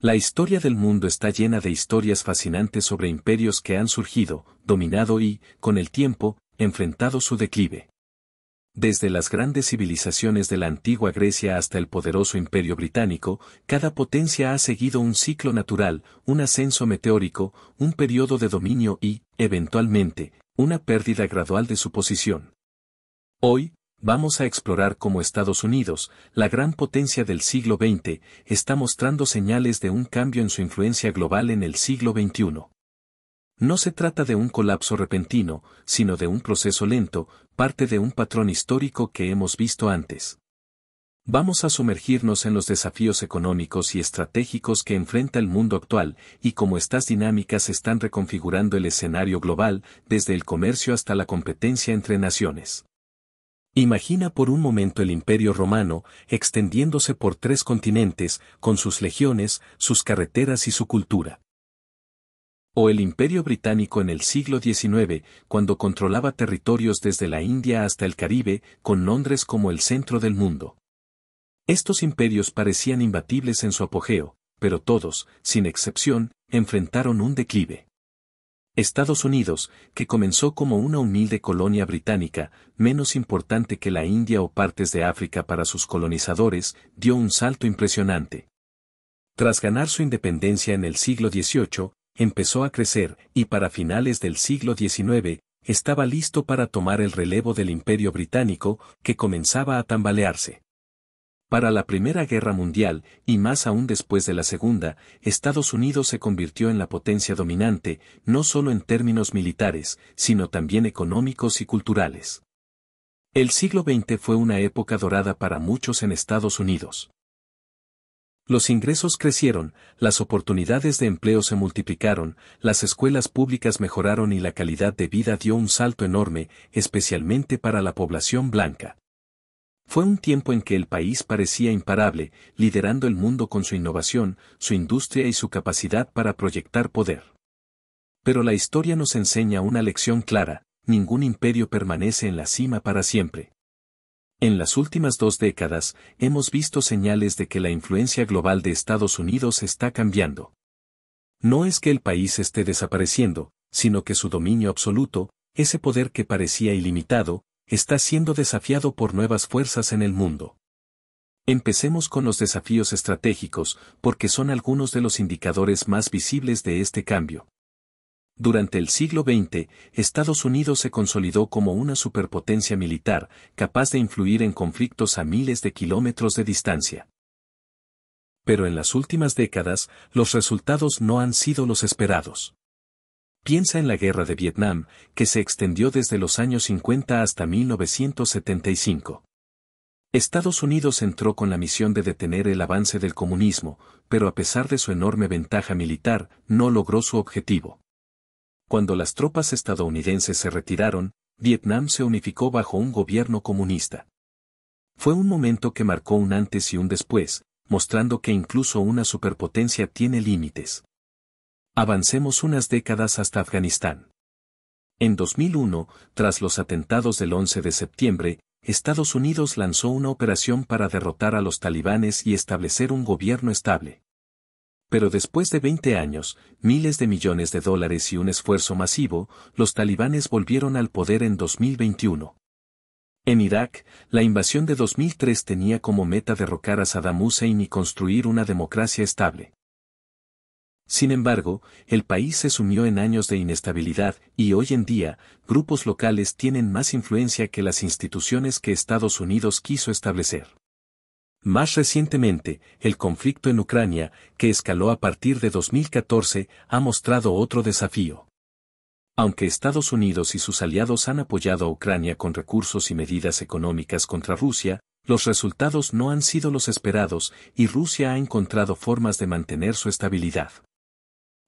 La historia del mundo está llena de historias fascinantes sobre imperios que han surgido, dominado y, con el tiempo, enfrentado su declive. Desde las grandes civilizaciones de la antigua Grecia hasta el poderoso Imperio Británico, cada potencia ha seguido un ciclo natural, un ascenso meteórico, un periodo de dominio y, eventualmente, una pérdida gradual de su posición. Hoy, vamos a explorar cómo Estados Unidos, la gran potencia del siglo XX, está mostrando señales de un cambio en su influencia global en el siglo XXI. No se trata de un colapso repentino, sino de un proceso lento, parte de un patrón histórico que hemos visto antes. Vamos a sumergirnos en los desafíos económicos y estratégicos que enfrenta el mundo actual, y cómo estas dinámicas están reconfigurando el escenario global, desde el comercio hasta la competencia entre naciones. Imagina por un momento el Imperio Romano, extendiéndose por 3 continentes, con sus legiones, sus carreteras y su cultura. O el Imperio Británico en el siglo XIX, cuando controlaba territorios desde la India hasta el Caribe, con Londres como el centro del mundo. Estos imperios parecían imbatibles en su apogeo, pero todos, sin excepción, enfrentaron un declive. Estados Unidos, que comenzó como una humilde colonia británica, menos importante que la India o partes de África para sus colonizadores, dio un salto impresionante. Tras ganar su independencia en el siglo XVIII, empezó a crecer, y para finales del siglo XIX, estaba listo para tomar el relevo del Imperio Británico, que comenzaba a tambalearse. Para la Primera Guerra Mundial, y más aún después de la Segunda, Estados Unidos se convirtió en la potencia dominante, no solo en términos militares, sino también económicos y culturales. El siglo XX fue una época dorada para muchos en Estados Unidos. Los ingresos crecieron, las oportunidades de empleo se multiplicaron, las escuelas públicas mejoraron y la calidad de vida dio un salto enorme, especialmente para la población blanca. Fue un tiempo en que el país parecía imparable, liderando el mundo con su innovación, su industria y su capacidad para proyectar poder. Pero la historia nos enseña una lección clara: ningún imperio permanece en la cima para siempre. En las últimas 2 décadas, hemos visto señales de que la influencia global de Estados Unidos está cambiando. No es que el país esté desapareciendo, sino que su dominio absoluto, ese poder que parecía ilimitado, está siendo desafiado por nuevas fuerzas en el mundo. Empecemos con los desafíos estratégicos, porque son algunos de los indicadores más visibles de este cambio. Durante el siglo XX, Estados Unidos se consolidó como una superpotencia militar, capaz de influir en conflictos a miles de kilómetros de distancia. Pero en las últimas décadas, los resultados no han sido los esperados. Piensa en la Guerra de Vietnam, que se extendió desde los años 50 hasta 1975. Estados Unidos entró con la misión de detener el avance del comunismo, pero a pesar de su enorme ventaja militar, no logró su objetivo. Cuando las tropas estadounidenses se retiraron, Vietnam se unificó bajo un gobierno comunista. Fue un momento que marcó un antes y un después, mostrando que incluso una superpotencia tiene límites. Avancemos unas décadas hasta Afganistán. En 2001, tras los atentados del 11 de septiembre, Estados Unidos lanzó una operación para derrotar a los talibanes y establecer un gobierno estable. Pero después de 20 años, miles de millones de dólares y un esfuerzo masivo, los talibanes volvieron al poder en 2021. En Irak, la invasión de 2003 tenía como meta derrocar a Saddam Hussein y construir una democracia estable. Sin embargo, el país se sumió en años de inestabilidad, y hoy en día, grupos locales tienen más influencia que las instituciones que Estados Unidos quiso establecer. Más recientemente, el conflicto en Ucrania, que escaló a partir de 2014, ha mostrado otro desafío. Aunque Estados Unidos y sus aliados han apoyado a Ucrania con recursos y medidas económicas contra Rusia, los resultados no han sido los esperados, y Rusia ha encontrado formas de mantener su estabilidad.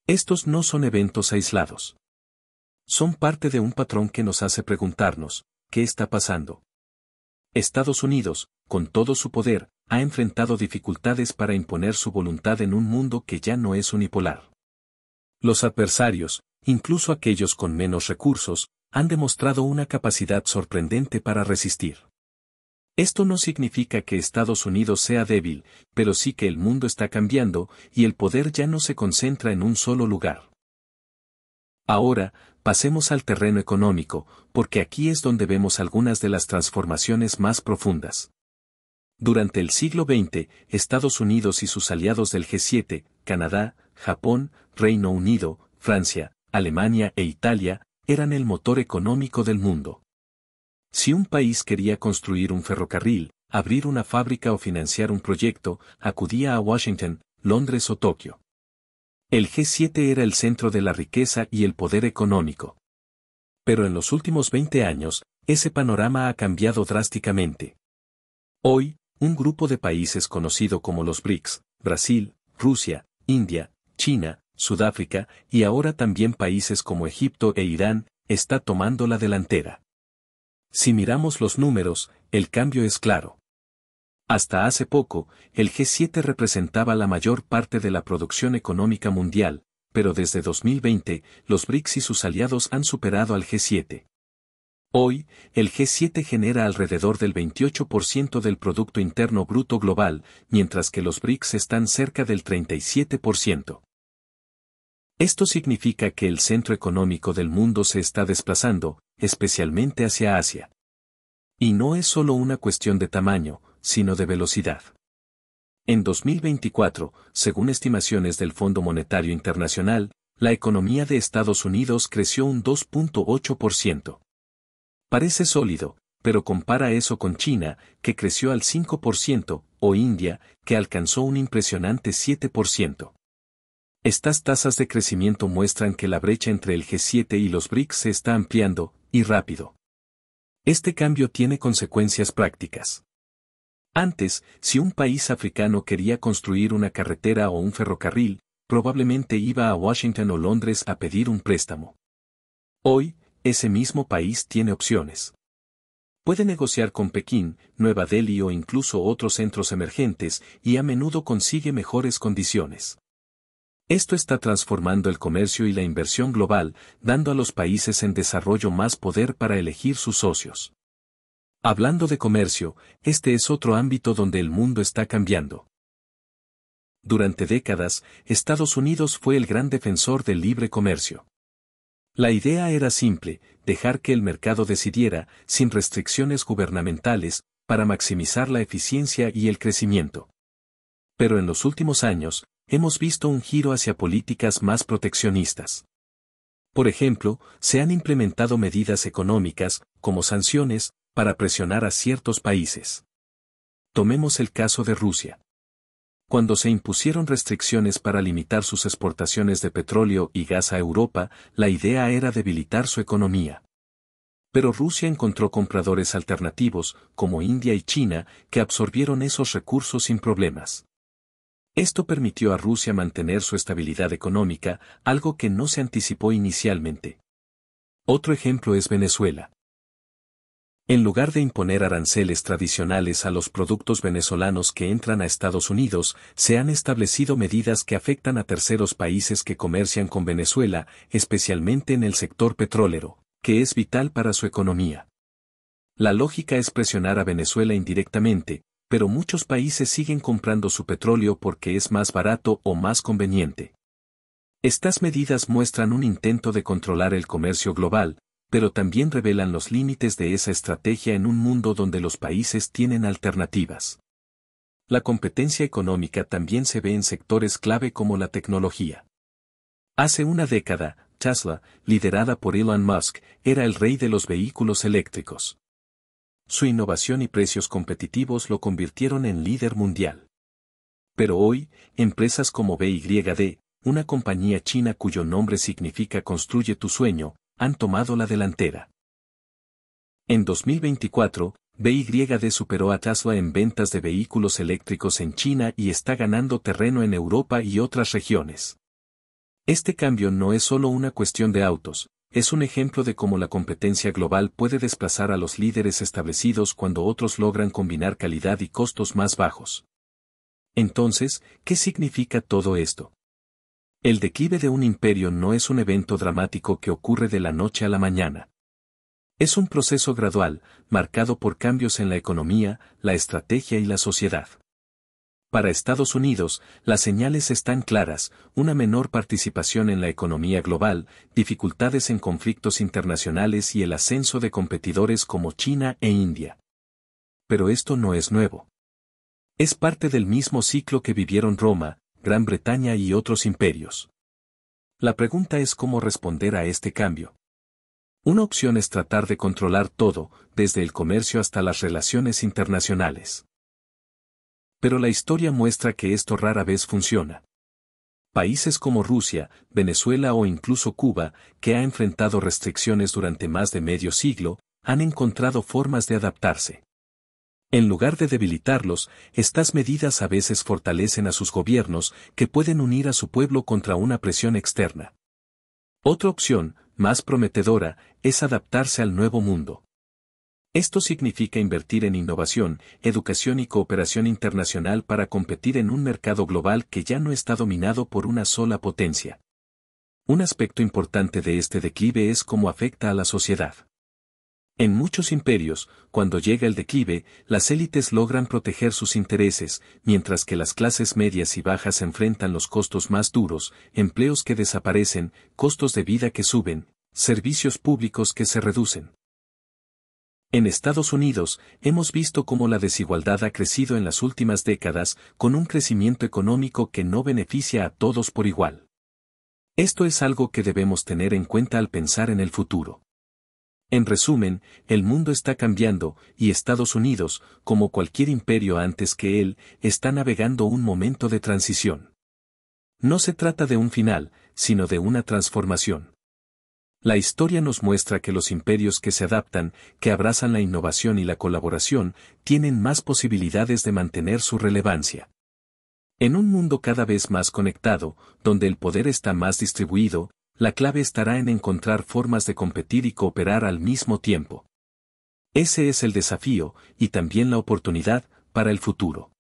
Estos no son eventos aislados. Son parte de un patrón que nos hace preguntarnos, ¿qué está pasando? Estados Unidos, con todo su poder, ha enfrentado dificultades para imponer su voluntad en un mundo que ya no es unipolar. Los adversarios, incluso aquellos con menos recursos, han demostrado una capacidad sorprendente para resistir. Esto no significa que Estados Unidos sea débil, pero sí que el mundo está cambiando y el poder ya no se concentra en un solo lugar. Ahora, pasemos al terreno económico, porque aquí es donde vemos algunas de las transformaciones más profundas. Durante el siglo XX, Estados Unidos y sus aliados del G7, Canadá, Japón, Reino Unido, Francia, Alemania e Italia, eran el motor económico del mundo. Si un país quería construir un ferrocarril, abrir una fábrica o financiar un proyecto, acudía a Washington, Londres o Tokio. El G7 era el centro de la riqueza y el poder económico. Pero en los últimos 20 años, ese panorama ha cambiado drásticamente. Hoy, un grupo de países conocido como los BRICS, Brasil, Rusia, India, China, Sudáfrica, y ahora también países como Egipto e Irán, está tomando la delantera. Si miramos los números, el cambio es claro. Hasta hace poco, el G7 representaba la mayor parte de la producción económica mundial, pero desde 2020, los BRICS y sus aliados han superado al G7. Hoy, el G7 genera alrededor del 28% del Producto Interno Bruto Global, mientras que los BRICS están cerca del 37%. Esto significa que el centro económico del mundo se está desplazando, especialmente hacia Asia. Y no es solo una cuestión de tamaño, sino de velocidad. En 2024, según estimaciones del Fondo Monetario Internacional, la economía de Estados Unidos creció un 2.8%. Parece sólido, pero compara eso con China, que creció al 5%, o India, que alcanzó un impresionante 7%. Estas tasas de crecimiento muestran que la brecha entre el G7 y los BRICS se está ampliando, y rápido. Este cambio tiene consecuencias prácticas. Antes, si un país africano quería construir una carretera o un ferrocarril, probablemente iba a Washington o Londres a pedir un préstamo. Hoy, ese mismo país tiene opciones. Puede negociar con Pekín, Nueva Delhi o incluso otros centros emergentes, y a menudo consigue mejores condiciones. Esto está transformando el comercio y la inversión global, dando a los países en desarrollo más poder para elegir sus socios. Hablando de comercio, este es otro ámbito donde el mundo está cambiando. Durante décadas, Estados Unidos fue el gran defensor del libre comercio. La idea era simple, dejar que el mercado decidiera, sin restricciones gubernamentales, para maximizar la eficiencia y el crecimiento. Pero en los últimos años, hemos visto un giro hacia políticas más proteccionistas. Por ejemplo, se han implementado medidas económicas, como sanciones, para presionar a ciertos países. Tomemos el caso de Rusia. Cuando se impusieron restricciones para limitar sus exportaciones de petróleo y gas a Europa, la idea era debilitar su economía. Pero Rusia encontró compradores alternativos, como India y China, que absorbieron esos recursos sin problemas. Esto permitió a Rusia mantener su estabilidad económica, algo que no se anticipó inicialmente. Otro ejemplo es Venezuela. En lugar de imponer aranceles tradicionales a los productos venezolanos que entran a Estados Unidos, se han establecido medidas que afectan a terceros países que comercian con Venezuela, especialmente en el sector petrolero, que es vital para su economía. La lógica es presionar a Venezuela indirectamente, pero muchos países siguen comprando su petróleo porque es más barato o más conveniente. Estas medidas muestran un intento de controlar el comercio global, pero también revelan los límites de esa estrategia en un mundo donde los países tienen alternativas. La competencia económica también se ve en sectores clave como la tecnología. Hace una década, Tesla, liderada por Elon Musk, era el rey de los vehículos eléctricos. Su innovación y precios competitivos lo convirtieron en líder mundial. Pero hoy, empresas como BYD, una compañía china cuyo nombre significa Construye tu sueño, han tomado la delantera. En 2024, BYD superó a Tesla en ventas de vehículos eléctricos en China y está ganando terreno en Europa y otras regiones. Este cambio no es solo una cuestión de autos, es un ejemplo de cómo la competencia global puede desplazar a los líderes establecidos cuando otros logran combinar calidad y costos más bajos. Entonces, ¿qué significa todo esto? El declive de un imperio no es un evento dramático que ocurre de la noche a la mañana. Es un proceso gradual, marcado por cambios en la economía, la estrategia y la sociedad. Para Estados Unidos, las señales están claras: una menor participación en la economía global, dificultades en conflictos internacionales y el ascenso de competidores como China e India. Pero esto no es nuevo. Es parte del mismo ciclo que vivieron Roma, Gran Bretaña y otros imperios. La pregunta es cómo responder a este cambio. Una opción es tratar de controlar todo, desde el comercio hasta las relaciones internacionales. Pero la historia muestra que esto rara vez funciona. Países como Rusia, Venezuela o incluso Cuba, que ha enfrentado restricciones durante más de medio siglo, han encontrado formas de adaptarse. En lugar de debilitarlos, estas medidas a veces fortalecen a sus gobiernos, que pueden unir a su pueblo contra una presión externa. Otra opción, más prometedora, es adaptarse al nuevo mundo. Esto significa invertir en innovación, educación y cooperación internacional para competir en un mercado global que ya no está dominado por una sola potencia. Un aspecto importante de este declive es cómo afecta a la sociedad. En muchos imperios, cuando llega el declive, las élites logran proteger sus intereses, mientras que las clases medias y bajas enfrentan los costos más duros: empleos que desaparecen, costos de vida que suben, servicios públicos que se reducen. En Estados Unidos, hemos visto cómo la desigualdad ha crecido en las últimas décadas, con un crecimiento económico que no beneficia a todos por igual. Esto es algo que debemos tener en cuenta al pensar en el futuro. En resumen, el mundo está cambiando, y Estados Unidos, como cualquier imperio antes que él, está navegando un momento de transición. No se trata de un final, sino de una transformación. La historia nos muestra que los imperios que se adaptan, que abrazan la innovación y la colaboración, tienen más posibilidades de mantener su relevancia. En un mundo cada vez más conectado, donde el poder está más distribuido, la clave estará en encontrar formas de competir y cooperar al mismo tiempo. Ese es el desafío, y también la oportunidad, para el futuro.